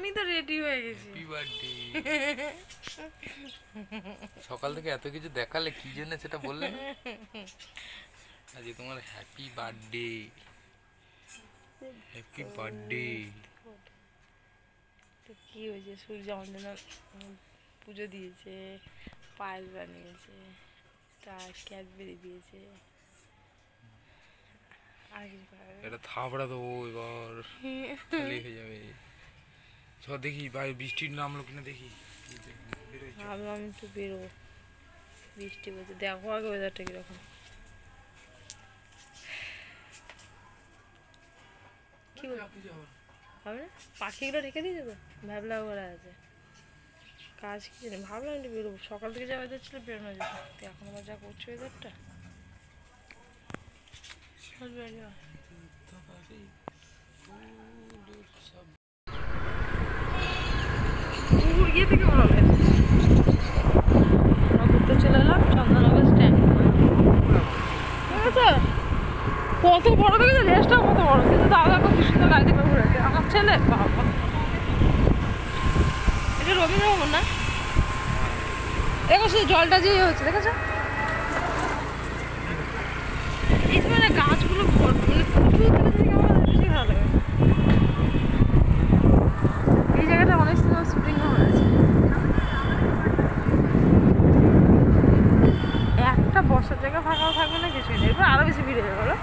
আমি তো রেডি হয়ে গেছি। Happy birthday. সকাল থেকে এত কিছু দেখালে কি জন্য সেটা বললে না? আজকে তোমার হ্যাপি বার্থডে। Happy birthday. তো কি হয়েছে, সূর্য আমাদের জন্য পুজো দিয়েছে, পায়েস বানিয়েছে, তার ক্যাডবেরি দিয়েছে। আর কিছু এটা থাবড়া দেবো এবার, খালি হয়ে যাবে। চল দেখি বাইরে বৃষ্টির নামলো কিনা দেখি। ভাবলাম একটু বেরোবো, বৃষ্টি বলছে। দেখো আগে ওয়েদারটা কিরকম। কি হবে না, পাখিগুলো রেখে দিয়েছে তো, ভাবলা ওরা আছে কাজ কি জানি। ভাবলাম একটু বেরোবো, সকাল থেকে যা ওয়েদার ছিল বেরোনো যেত, এখন আবার যা করছে ওয়েদারটা। ইয়ে থেকে ভালো লাগে। আমরা ঘুরতে চলে এলাম চন্দননগর স্ট্যান্ড। কত বড় দেখেছে, রেসটাও কত বড়, কিন্তু দাদা খুব সুন্দর গাড়িতে করে ঘুরেছে আমার ছেলে। বাবা, এটা রবীন্দ্রভবন না? দেখো শুধু জলটা যে হচ্ছে, দেখেছো? এই সময় গাছগুলো মানে প্রচুর থেকে আমার বেশি ভালো লাগে। এই জায়গাটা অনেক সময় শুটিং হয়েছে। একটা বসার জায়গা ফাঁকাও থাকবে না, কিছুই নেই, এরপর আরো বেশি ভিড়ে যাবে। বলো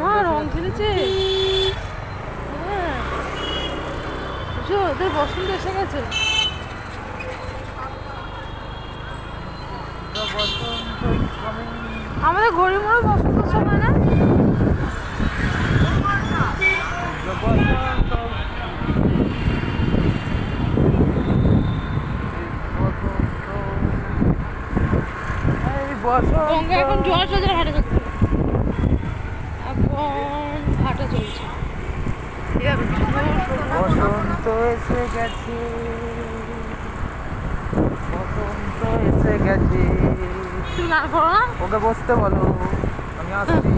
মা রং খেলেছে। হ্যাঁ বুঝো, ওদের বসন্ত এসে গেছে। আমাদের ঘড়ি মোড়ে বসন্ত সময় না? এখন জল সোজা হাঁটা চলছে, এখন হাঁটা চলছে। বসন্ত এসে গেছে, বসন্ত এসে গেছে। তুমি গান করো না? ওকে বসতে বলো, আমি আসছি।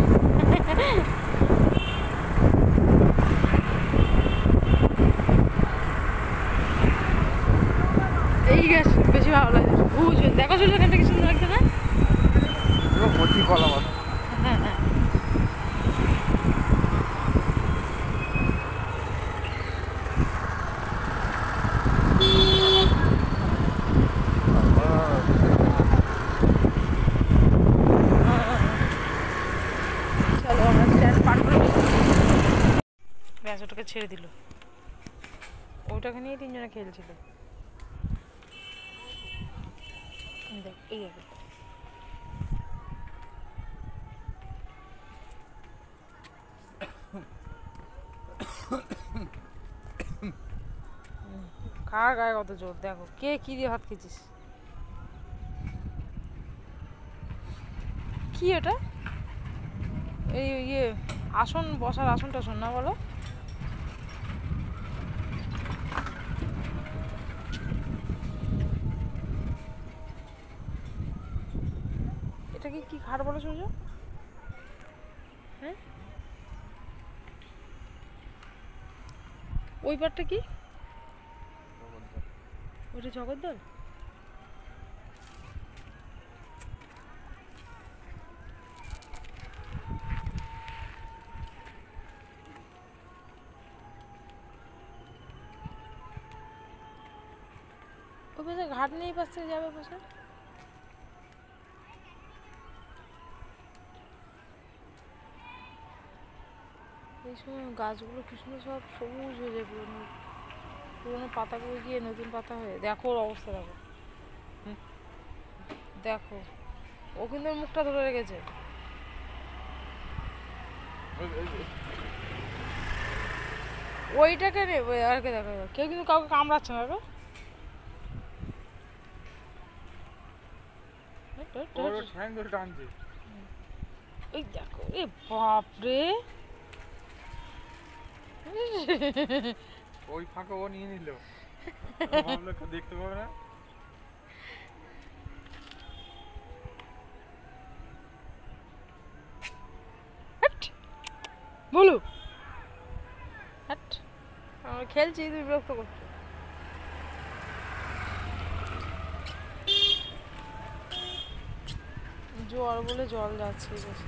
এই গাছ বেশি ভালো লাগে। বুঝবে, দেখো শুধু এখান থেকে সুন্দর লাগছে না? কচি কলা পাতা। হ্যাঁ হ্যাঁ। চলো আমরা স্ট্যান্ড পার করে ব্যাস, ওটাকে ছেড়ে দিল। ওটাকে নিয়ে তিনজনে খেলছিল। দেখ এই হবে। কার গায়ে কত জোর, দেখো কে কি দিয়ে ভাত খেয়েছিস। কি এটা? এই ইয়ে আসন, বসার আসন টাসন না বলো? এটাকে কি খাট বলো সূর্য? হ্যাঁ ওই পাটটা কি? ওটা জগদ্দল। ওই পাশে ঘাট নেই, পাশ থেকে যাবে পাশে। এই সময় গাছগুলো কি সুন্দর সব সবুজ হয়ে যায়, পুরোনো পুরোনো পাতাগুলো গিয়ে নতুন পাতা হয়ে। দেখো ওর অবস্থা, দেখো দেখো, ও কিন্তু মুখটা ধরে রেখেছে। ওইটাকে নেবে আর কে, দেখো কেউ কিন্তু কাউকে কামড়াচ্ছে না। ওই দেখো, এ বাপরে, ওই ফাঁকা ও নিয়ে নিল, দেখতে পাবে না। বলো আমরা খেলছি, তুমি বিরক্ত করছো। জল বলে জল যাচ্ছে বেশি,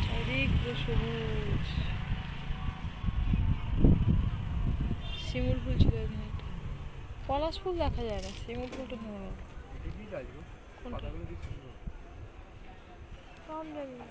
চারিদিক পুরো সবুজ। শিমুল ফুল ছিল এখানে, পলাশ ফুল দেখা যায় না, শিমুল ফুলটা নেওয়া গেল। কোনটা? কম জানি না।